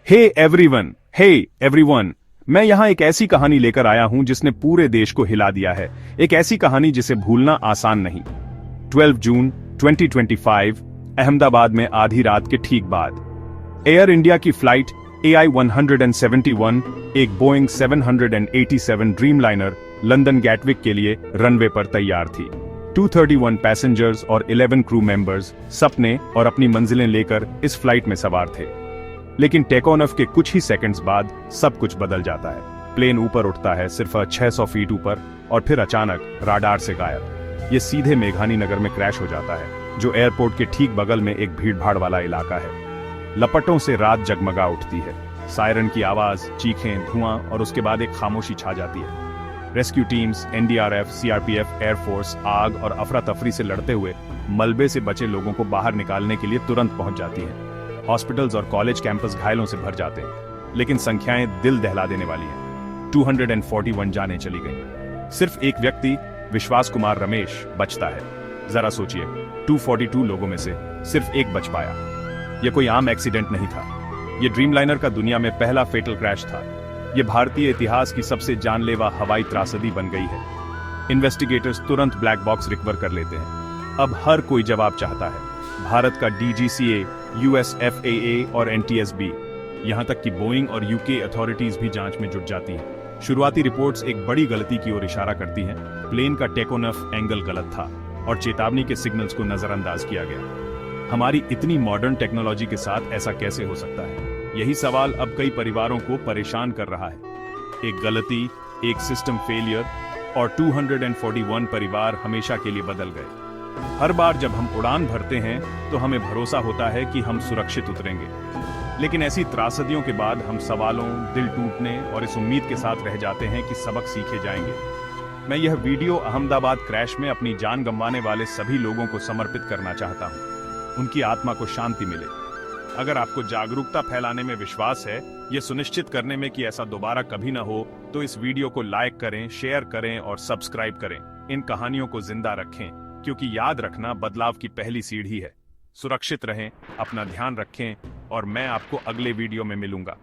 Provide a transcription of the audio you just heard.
Hey everyone, मैं यहाँ एक ऐसी कहानी लेकर आया हूँ जिसने पूरे देश को हिला दिया है। एक ऐसी कहानी जिसे भूलना आसान नहीं। 12 जून 2025 अहमदाबाद में आधी रात के ठीक बाद एयर इंडिया की फ्लाइट AI 171 एक बोइंग 787 ड्रीमलाइनर लंदन गैटविक के लिए रनवे पर तैयार थी। 231 पैसेंजर्स और 11 क्रू मेंबर्स सपने और अपनी मंजिलें लेकर इस फ्लाइट में सवार थे। लेकिन टेक ऑन ऑफ के कुछ ही सेकंड्स बाद सब कुछ बदल जाता है। प्लेन ऊपर उठता है सिर्फ 600 फीट ऊपर और फिर अचानक राडार से गायब। ये सीधे मेघानी नगर में क्रैश हो जाता है, जो एयरपोर्ट के ठीक बगल में एक भीड़भाड़ वाला इलाका है। लपटों से रात जगमगा उठती है। सायरन की आवाज, चीखें, धुआं और उसके बाद एक खामोशी छा जाती है। Rescue teams, NDRF, CRPF, air force आग और अफरा तफरी से लड़ते हुए मलबे से बचे लोगों को बाहर निकालने के लिए तुरंत पहुंच जाती हैं। हॉस्पिटल्स और कॉलेज कैंपस घायलों से भर जाते हैं, लेकिन संख्याएं दिल दहला देने वाली हैं। 241 जानें चली गईं। सिर्फ एक व्यक्ति, विश्वास कुमार रमेश, बचता है। जरा सोचिए, 242 लोगों में से सिर्फ एक बच पाया। यह कोई आम एक्सीडेंट नहीं था। यह ड्रीमलाइनर का दुनिया में पहला फेटल क्रैश था। यह भारतीय इतिहास की सबसे जानलेवा हवाई त्रासदी बन गई है। इन्वेस्टिगेटर्स तुरंत ब्लैक बॉक्स रिकवर कर लेते हैं। अब हर कोई जवाब चाहता है। भारत का DGCA, US FAA और NTSB, यहां तक कि बोइंग और UK अथॉरिटीज भी जांच में जुट जाती हैं। शुरुआती रिपोर्ट्स एक बड़ी गलती की ओर इशारा करती हैं। प्लेन का टेक ऑन ऑफ एंगल गलत था और चेतावनी के सिग्नल्स को नजरअंदाज किया गया। हमारी इतनी मॉडर्न टेक्नोलॉजी के साथ ऐसा कैसे हो सकता है? यही सवाल अब कई परिवारों को परेशान कर रहा है। एक गलती, एक सिस्टम फेलियर और 241 परिवार हमेशा के लिए बदल गए। हर बार जब हम उड़ान भरते हैं तो हमें भरोसा होता है कि हम सुरक्षित उतरेंगे, लेकिन ऐसी त्रासदियों के बाद हम सवालों, दिल टूटने और इस उम्मीद के साथ रह जाते हैं कि सबक सीखे जाएंगे। मैं यह वीडियो अहमदाबाद क्रैश में अपनी जान गंवाने वाले सभी लोगों को समर्पित करना चाहता हूं। उनकी आत्मा को शांति मिले। अगर आपको जागरूकता फैलाने में विश्वास है, यह सुनिश्चित करने में कि ऐसा दोबारा कभी न हो, तो इस वीडियो को लाइक करें, शेयर करें और सब्सक्राइब करें। इन कहानियों को जिंदा रखें, क्योंकि याद रखना बदलाव की पहली सीढ़ी है। सुरक्षित रहें, अपना ध्यान रखें और मैं आपको अगले वीडियो में मिलूंगा।